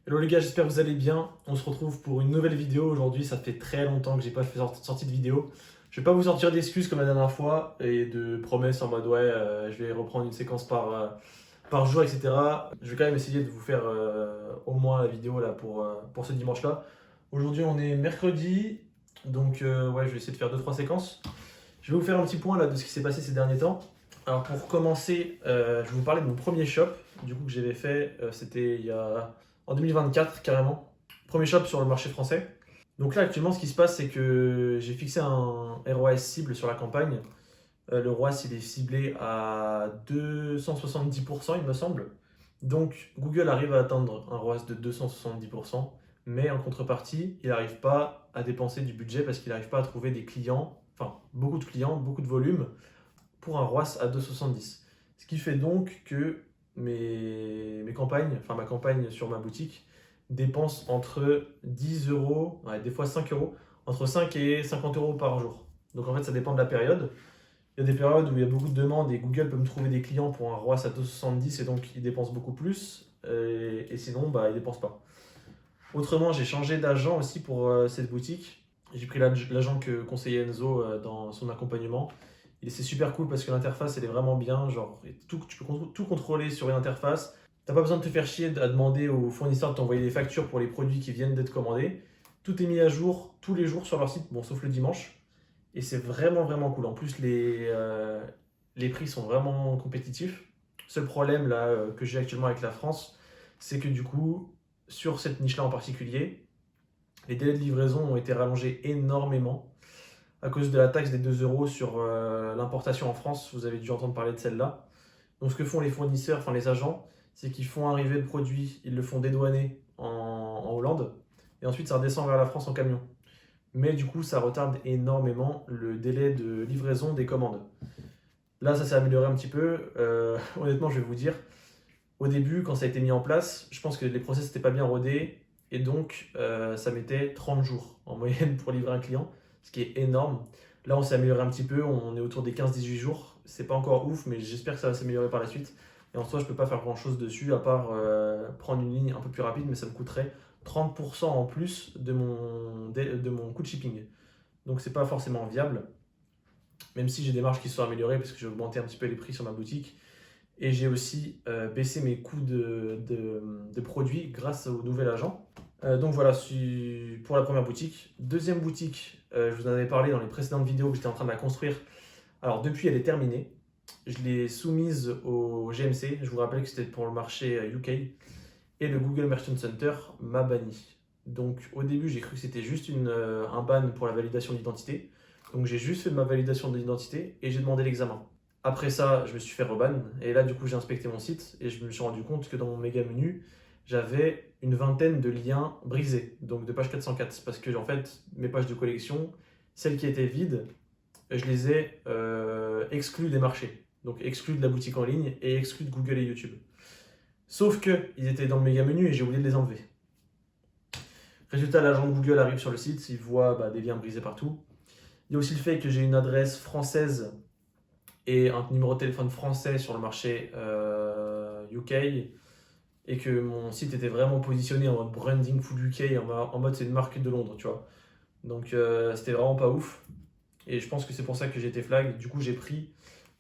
Hello les gars, j'espère que vous allez bien. On se retrouve pour une nouvelle vidéo aujourd'hui. Ça fait très longtemps que j'ai pas fait sortie de vidéo. Je vais pas vous sortir d'excuses comme la dernière fois et de promesses en mode ouais, je vais reprendre une séquence par jour, etc. Je vais quand même essayer de vous faire au moins la vidéo là pour ce dimanche-là. Aujourd'hui, on est mercredi, donc ouais, je vais essayer de faire deux trois séquences. Je vais vous faire un petit point là de ce qui s'est passé ces derniers temps. Alors pour commencer, je vais vous parler de mon premier shop, du coup que j'avais fait, c'était en 2024 carrément. Premier shop sur le marché français. Donc là actuellement ce qui se passe c'est que j'ai fixé un ROAS cible sur la campagne. Le ROAS il est ciblé à 270% il me semble. Donc Google arrive à atteindre un ROAS de 270%, mais en contrepartie il n'arrive pas à dépenser du budget parce qu'il n'arrive pas à trouver des clients, enfin beaucoup de clients, beaucoup de volume pour un ROAS à 2,70. Ce qui fait donc que mes campagnes, enfin ma campagne sur ma boutique, dépense entre 10 euros, ouais, des fois 5 euros, entre 5 et 50 euros par jour. Donc en fait, ça dépend de la période. Il y a des périodes où il y a beaucoup de demandes et Google peut me trouver des clients pour un ROAS à 2,70 et donc ils dépensent beaucoup plus. Et sinon, bah, ils ne dépensent pas. Autrement, j'ai changé d'agent aussi pour cette boutique. J'ai pris l'agent que conseillait Enzo dans son accompagnement. Et c'est super cool parce que l'interface elle est vraiment bien. Genre, tu peux tout contrôler sur une interface. T'as pas besoin de te faire chier à demander aux fournisseurs de t'envoyer des factures pour les produits qui viennent d'être commandés. Tout est mis à jour tous les jours sur leur site, bon, sauf le dimanche. Et c'est vraiment, vraiment cool. En plus, les prix sont vraiment compétitifs. Seul problème là, que j'ai actuellement avec la France, c'est que du coup, sur cette niche-là en particulier, les délais de livraison ont été rallongés énormément à cause de la taxe des 2 euros sur l'importation en France. Vous avez dû entendre parler de celle-là. Donc, ce que font les fournisseurs, enfin les agents, c'est qu'ils font arriver le produit, ils le font dédouaner en Hollande, et ensuite ça redescend vers la France en camion. Mais du coup, ça retarde énormément le délai de livraison des commandes. Là, ça s'est amélioré un petit peu. Honnêtement, je vais vous dire, au début, quand ça a été mis en place, je pense que les process n'étaient pas bien rodés et donc ça mettait 30 jours en moyenne pour livrer un client, ce qui est énorme. Là, on s'est amélioré un petit peu, on est autour des 15-18 jours. C'est pas encore ouf, mais j'espère que ça va s'améliorer par la suite. Et en soi, je peux pas faire grand chose dessus à part prendre une ligne un peu plus rapide, mais ça me coûterait 30% en plus de mon coût de shipping. Donc, c'est pas forcément viable, même si j'ai des marges qui se sont améliorées parce que j'ai augmenté un petit peu les prix sur ma boutique. Et j'ai aussi baissé mes coûts de produits grâce au nouvel agent. Donc voilà, pour la première boutique. Deuxième boutique, je vous en avais parlé dans les précédentes vidéos que j'étais en train de la construire. Alors depuis, elle est terminée. Je l'ai soumise au GMC. Je vous rappelle que c'était pour le marché UK. Et le Google Merchant Center m'a banni. Donc au début, j'ai cru que c'était juste un ban pour la validation d'identité. Donc j'ai juste fait ma validation de l'identité et j'ai demandé l'examen. Après ça, je me suis fait reban et là du coup j'ai inspecté mon site et je me suis rendu compte que dans mon méga menu, j'avais une vingtaine de liens brisés, donc de page 404 parce que en fait mes pages de collection, celles qui étaient vides, je les ai exclues des marchés, donc exclues de la boutique en ligne et exclues de Google et YouTube. Sauf que ils étaient dans le méga menu et j'ai oublié de les enlever. Résultat, l'agent de Google arrive sur le site, il voit des liens brisés partout. Il y a aussi le fait que j'ai une adresse française et un numéro de téléphone français sur le marché UK et que mon site était vraiment positionné en mode branding full UK, en mode c'est une marque de Londres, tu vois. Donc c'était vraiment pas ouf. Et je pense que c'est pour ça que j'ai été flag. Du coup, j'ai pris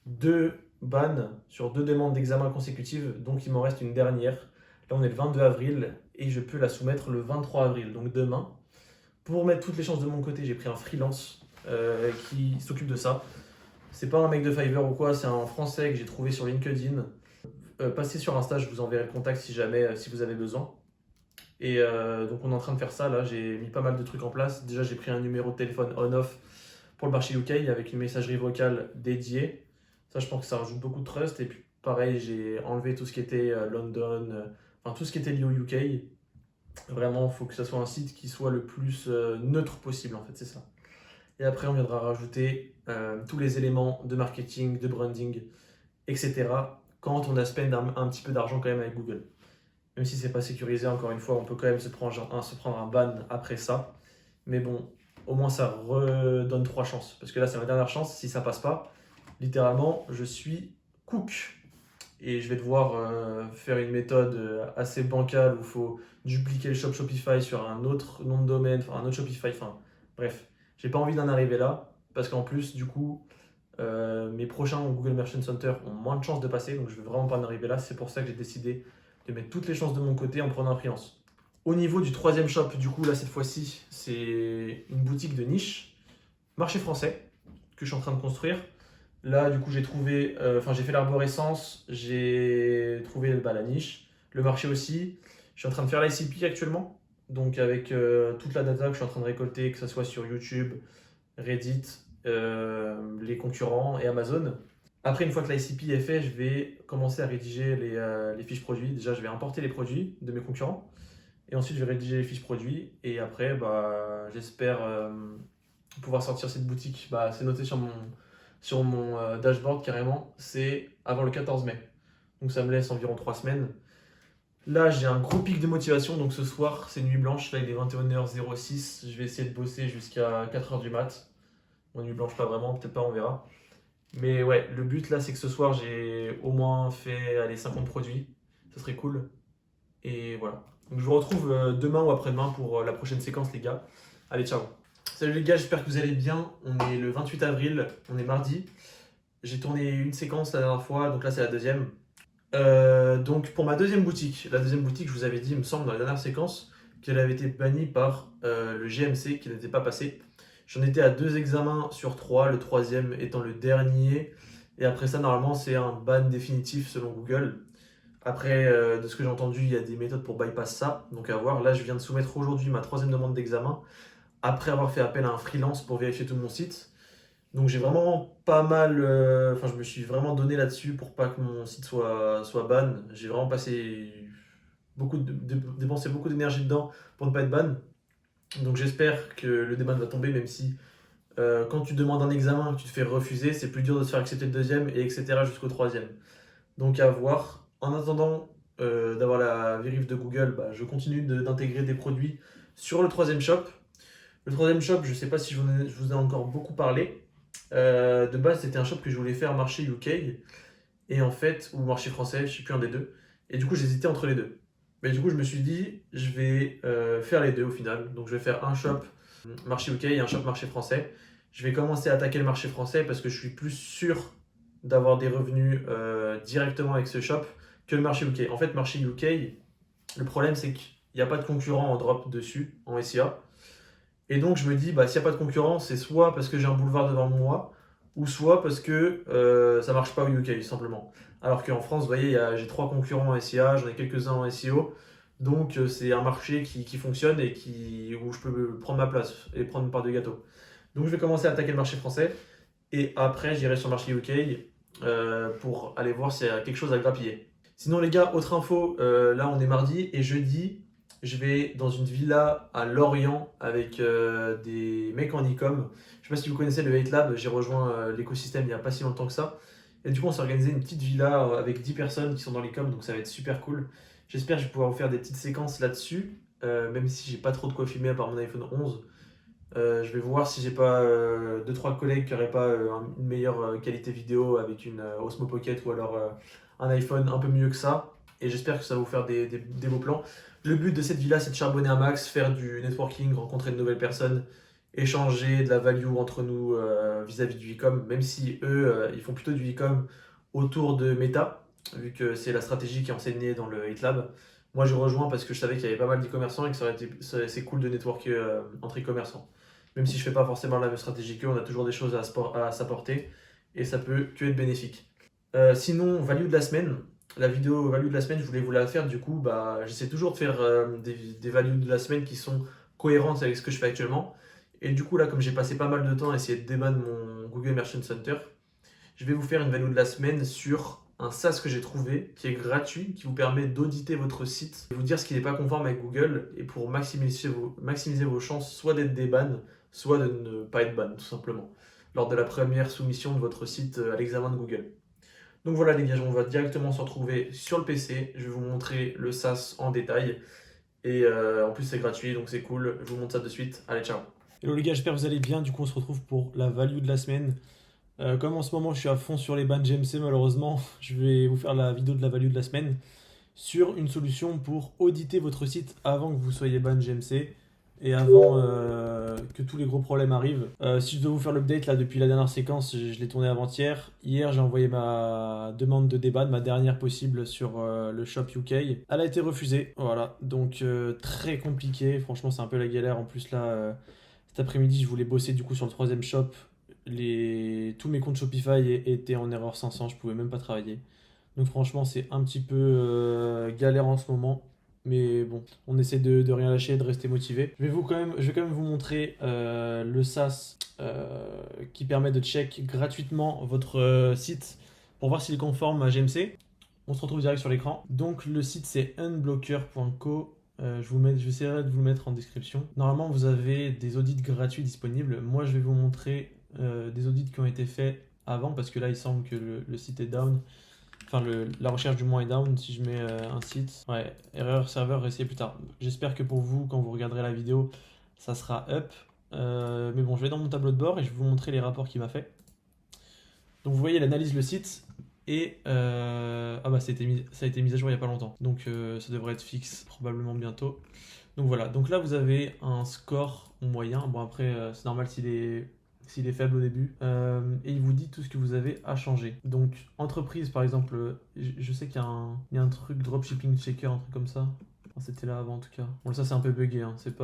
deux bans sur deux demandes d'examen consécutives, donc il m'en reste une dernière. Là, on est le 22 avril et je peux la soumettre le 23 avril, donc demain. Pour mettre toutes les chances de mon côté, j'ai pris un freelance qui s'occupe de ça. C'est pas un mec de Fiverr ou quoi, c'est un français que j'ai trouvé sur LinkedIn. Passez sur Insta, je vous enverrai le contact si jamais, si vous avez besoin. Et donc on est en train de faire ça, là j'ai mis pas mal de trucs en place. Déjà j'ai pris un numéro de téléphone on-off pour le marché UK avec une messagerie vocale dédiée. Ça je pense que ça rajoute beaucoup de trust. Et puis pareil, j'ai enlevé tout ce qui était London, enfin tout ce qui était lié au UK. Vraiment, il faut que ça soit un site qui soit le plus neutre possible en fait, c'est ça. Et après, on viendra rajouter tous les éléments de marketing, de branding, etc. Quand on a spend un petit peu d'argent quand même avec Google. Même si c'est pas sécurisé, encore une fois, on peut quand même se prendre un ban après ça. Mais bon, au moins ça redonne trois chances. Parce que là, c'est ma dernière chance. Si ça passe pas, littéralement, je suis cook. et je vais devoir faire une méthode assez bancale où il faut dupliquer le shop Shopify sur un autre nom de domaine, enfin un autre Shopify, enfin bref, j'ai pas envie d'en arriver là parce qu'en plus du coup mes prochains Google Merchant Center ont moins de chances de passer, donc je veux vraiment pas en arriver là. C'est pour ça que j'ai décidé de mettre toutes les chances de mon côté en prenant un freelance. Au niveau du troisième shop, du coup là cette fois-ci c'est une boutique de niche, marché français, que je suis en train de construire. Là, du coup, j'ai fait l'arborescence, j'ai trouvé la niche, le marché aussi. Je suis en train de faire l'ICP actuellement, donc avec toute la data que je suis en train de récolter, que ce soit sur YouTube, Reddit, les concurrents et Amazon. Après, une fois que l'ICP est fait, je vais commencer à rédiger les fiches produits. Déjà, je vais importer les produits de mes concurrents et ensuite, je vais rédiger les fiches produits. Et après, j'espère pouvoir sortir cette boutique. C'est noté sur mon dashboard carrément, c'est avant le 14 mai. Donc ça me laisse environ 3 semaines. Là, j'ai un gros pic de motivation, donc ce soir, c'est nuit blanche. Là, il est 21h06. Je vais essayer de bosser jusqu'à 4h du mat. Bon, nuit blanche, pas vraiment, peut-être pas, on verra. Mais ouais, le but là, c'est que ce soir, j'ai au moins fait allez, 50 produits. Ça serait cool. Et voilà. Donc je vous retrouve demain ou après-demain pour la prochaine séquence, les gars. Allez, ciao. Salut les gars, j'espère que vous allez bien. On est le 28 avril, on est mardi. J'ai tourné une séquence la dernière fois, donc là c'est la deuxième. Donc pour ma deuxième boutique, la deuxième boutique, je vous avais dit, il me semble, dans la dernière séquence, qu'elle avait été bannie par le GMC, qui n'était pas passé. J'en étais à 2 examens sur 3, le troisième étant le dernier. Et après ça, normalement, c'est un ban définitif selon Google. Après, de ce que j'ai entendu, il y a des méthodes pour bypass ça, donc à voir. Là, je viens de soumettre aujourd'hui ma troisième demande d'examen, après avoir fait appel à un freelance pour vérifier tout mon site. Donc j'ai vraiment pas mal, je me suis vraiment donné là-dessus pour pas que mon site soit ban. J'ai vraiment dépensé beaucoup d'énergie dedans pour ne pas être ban. Donc j'espère que le déban va tomber, même si quand tu demandes un examen, que tu te fais refuser, c'est plus dur de se faire accepter le deuxième, et etc. jusqu'au troisième. Donc à voir. En attendant d'avoir la vérif de Google, je continue d'intégrer des produits sur le troisième shop. Le troisième shop, je ne sais pas si je vous ai encore beaucoup parlé. De base, c'était un shop que je voulais faire marché UK et en fait, ou marché français, je ne sais plus un des deux. Et du coup, j'hésitais entre les deux. Mais du coup, je me suis dit, je vais faire les deux au final. Donc, je vais faire un shop marché UK et un shop marché français. Je vais commencer à attaquer le marché français parce que je suis plus sûr d'avoir des revenus directement avec ce shop que le marché UK. En fait, marché UK, le problème c'est qu'il n'y a pas de concurrent en drop dessus, en SEA. Et donc je me dis, s'il n'y a pas de concurrent, c'est soit parce que j'ai un boulevard devant moi, ou soit parce que ça marche pas au UK, simplement. Alors qu'en France, vous voyez, j'ai 3 concurrents en SEA, j'en ai quelques-uns en SEO. Donc c'est un marché qui fonctionne et où je peux prendre ma place et prendre une part de gâteau. Donc je vais commencer à attaquer le marché français. Et après, j'irai sur le marché UK pour aller voir s'il y a quelque chose à grappiller. Sinon, les gars, autre info, là on est mardi et jeudi, je vais dans une villa à Lorient avec des mecs en e-com. Je sais pas si vous connaissez le Hate Lab, j'ai rejoint l'écosystème il n'y a pas si longtemps que ça. Et du coup, on s'est organisé une petite villa avec 10 personnes qui sont dans l'e-com, donc ça va être super cool. J'espère que je vais pouvoir vous faire des petites séquences là-dessus, même si j'ai pas trop de quoi filmer à part mon iPhone 11. Je vais voir si j'ai pas 2-3 collègues qui auraient pas une meilleure qualité vidéo avec une Osmo Pocket ou alors un iPhone un peu mieux que ça. Et j'espère que ça va vous faire des beaux plans. Le but de cette villa, c'est de charbonner un max, faire du networking, rencontrer de nouvelles personnes, échanger de la value entre nous vis-à-vis du e-com, même si eux, ils font plutôt du e-com autour de Meta, vu que c'est la stratégie qui est enseignée dans le Hate Lab. Moi, je rejoins parce que je savais qu'il y avait pas mal d'e-commerçants et que c'est cool de networker entre e-commerçants. Même si je fais pas forcément la même stratégie qu'eux, on a toujours des choses à s'apporter et ça peut que être bénéfique. Sinon, value de la semaine. La vidéo value de la semaine, je voulais vous la faire. Du coup, j'essaie toujours de faire des values de la semaine qui sont cohérentes avec ce que je fais actuellement. Et du coup, là, comme j'ai passé pas mal de temps à essayer de déban mon Google Merchant Center, je vais vous faire une value de la semaine sur un SaaS que j'ai trouvé qui est gratuit, qui vous permet d'auditer votre site et vous dire ce qui n'est pas conforme avec Google et pour maximiser vos chances soit d'être déban, soit de ne pas être ban, tout simplement, lors de la première soumission de votre site à l'examen de Google. Donc voilà les gars, on va directement se retrouver sur le PC. Je vais vous montrer le SaaS en détail. Et en plus c'est gratuit, donc c'est cool. Je vous montre ça de suite. Allez, ciao. Hello les gars, j'espère que vous allez bien. Du coup, on se retrouve pour la value de la semaine. Comme en ce moment je suis à fond sur les bans GMC, malheureusement, je vais vous faire la vidéo de la value de la semaine sur une solution pour auditer votre site avant que vous soyez ban GMC et avant que tous les gros problèmes arrivent. Si je dois vous faire l'update là depuis la dernière séquence, je l'ai tourné avant-hier. Hier, j'ai envoyé ma demande de débat, ma dernière possible sur le shop UK. Elle a été refusée, voilà. Donc très compliqué. Franchement, c'est un peu la galère. En plus là, cet après-midi, je voulais bosser du coup sur le troisième shop. Tous mes comptes Shopify étaient en erreur 500, je pouvais même pas travailler. Donc franchement, c'est un petit peu galère en ce moment. Mais bon, on essaie de rien lâcher, de rester motivé. Je vais quand même vous montrer le SaaS qui permet de check gratuitement votre site pour voir s'il est conforme à GMC. On se retrouve direct sur l'écran. Donc le site c'est unblocker.co. J'essaierai de vous le mettre en description. Normalement, vous avez des audits gratuits disponibles. Moi, je vais vous montrer des audits qui ont été faits avant parce que là, il semble que le site est down. Enfin, la recherche du moins est down. Si je mets un site, ouais, erreur serveur, réessayer plus tard. J'espère que pour vous, quand vous regarderez la vidéo, ça sera up. Mais bon, je vais dans mon tableau de bord et je vais vous montrer les rapports qu'il m'a fait. Donc, vous voyez, il analyse le site et ah bah ça a été mis à jour il n'y a pas longtemps. Donc, ça devrait être fixe probablement bientôt. Donc voilà. Donc là, vous avez un score moyen. Bon, après, c'est normal s'il est faible au début, et il vous dit tout ce que vous avez à changer. Donc, entreprise, par exemple, je sais qu'il y a un truc dropshipping checker, un truc comme ça. Enfin, c'était là avant en tout cas. Bon, ça c'est un peu buggé, hein. C'est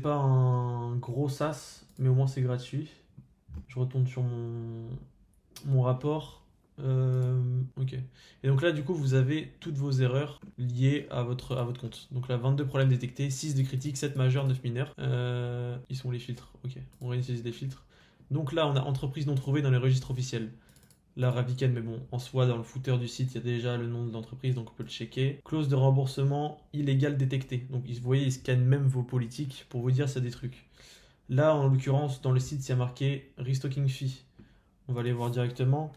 pas un gros SaaS, mais au moins c'est gratuit. Je retourne sur mon rapport. Ok. Et donc là, du coup, vous avez toutes vos erreurs liées à votre compte. Donc là, 22 problèmes détectés, 6 de critiques, 7 majeurs, 9 mineurs. Ils sont les filtres. Ok, on réutilise les filtres. Donc là, on a entreprise non trouvée dans les registres officiels. Là, Raviken, mais bon, en soi, dans le footer du site, il y a déjà le nom de l'entreprise, donc on peut le checker. Clause de remboursement illégale détectée. Donc, vous voyez, ils scannent même vos politiques pour vous dire c'est des trucs. Là, en l'occurrence, dans le site, il y a marqué restocking fee. On va aller voir directement.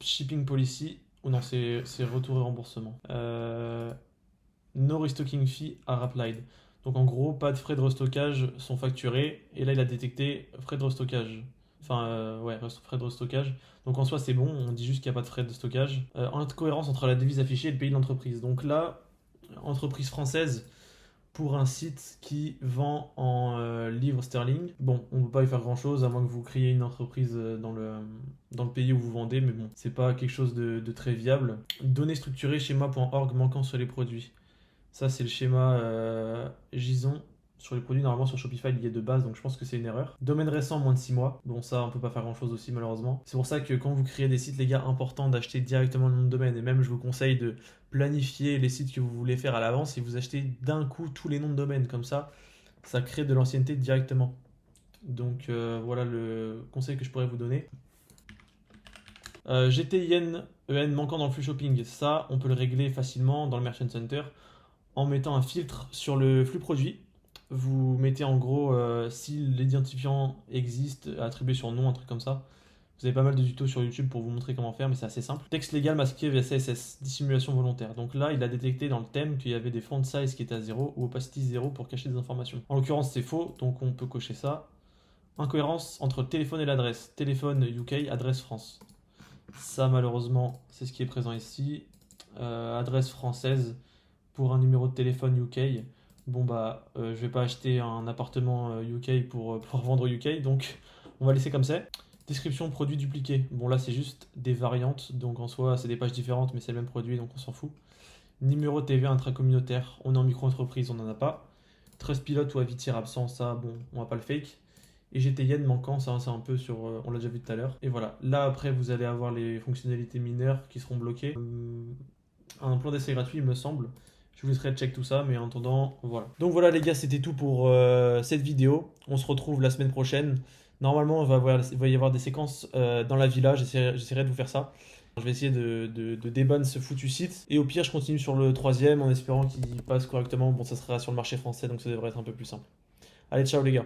Shipping policy. Ou non, c'est retour et remboursement. No restocking fee are applied. Donc en gros, pas de frais de restockage sont facturés. Et là, il a détecté frais de restockage. Enfin, ouais, frais de restockage. Donc en soi, c'est bon, on dit juste qu'il n'y a pas de frais de stockage. Incohérence entre la devise affichée et le pays de l'entreprise. Donc là, entreprise française pour un site qui vend en livres sterling. Bon, on ne peut pas y faire grand chose à moins que vous créiez une entreprise dans le pays où vous vendez, mais bon, c'est pas quelque chose de très viable. Données structurées, schéma.org manquant sur les produits. Ça, c'est le schéma JSON sur les produits. Normalement, sur Shopify, il y a de base, donc je pense que c'est une erreur. Domaine récent, moins de 6 mois. Bon, ça, on peut pas faire grand chose aussi, malheureusement. C'est pour ça que quand vous créez des sites, les gars, important d'acheter directement le nom de domaine. Et même, je vous conseille de planifier les sites que vous voulez faire à l'avance et vous achetez d'un coup tous les noms de domaine. Comme ça crée de l'ancienneté directement. Donc, voilà le conseil que je pourrais vous donner. GTIN EN manquant dans le flux shopping, ça, on peut le régler facilement dans le Merchant Center en mettant un filtre sur le flux produit. Vous mettez en gros si l'identifiant existe, attribué sur nom, un truc comme ça. Vous avez pas mal de tutos sur YouTube pour vous montrer comment faire, mais c'est assez simple. Texte légal masqué via CSS, dissimulation volontaire. Donc là, il a détecté dans le thème qu'il y avait des font size qui étaient à 0 ou opacity 0 pour cacher des informations. En l'occurrence, c'est faux, donc on peut cocher ça. Incohérence entre téléphone et l'adresse. Téléphone UK, adresse France. Ça, malheureusement, c'est ce qui est présent ici. Adresse française pour un numéro de téléphone UK. Bon bah je vais pas acheter un appartement UK pour vendre UK, donc on va laisser comme ça. Description produit dupliqué. Bon là c'est juste des variantes, donc en soi c'est des pages différentes mais c'est le même produit donc on s'en fout. Numéro de TVA intracommunautaire, on est en micro-entreprise, on n'en a pas. Trustpilot ou avis tiers absent, ça bon on va pas le fake. Et GTIN manquant, ça c'est un peu sur, on l'a déjà vu tout à l'heure. Et voilà, là après vous allez avoir les fonctionnalités mineures qui seront bloquées. Un plan d'essai gratuit il me semble. Je vous laisserai check tout ça, mais en attendant, voilà. Donc voilà les gars, c'était tout pour cette vidéo. On se retrouve la semaine prochaine. Normalement, il va y avoir des séquences dans la villa. J'essaierai de vous faire ça. Je vais essayer de déban ce foutu site. Et au pire, je continue sur le troisième en espérant qu'il passe correctement. Bon, ça sera sur le marché français, donc ça devrait être un peu plus simple. Allez, ciao les gars.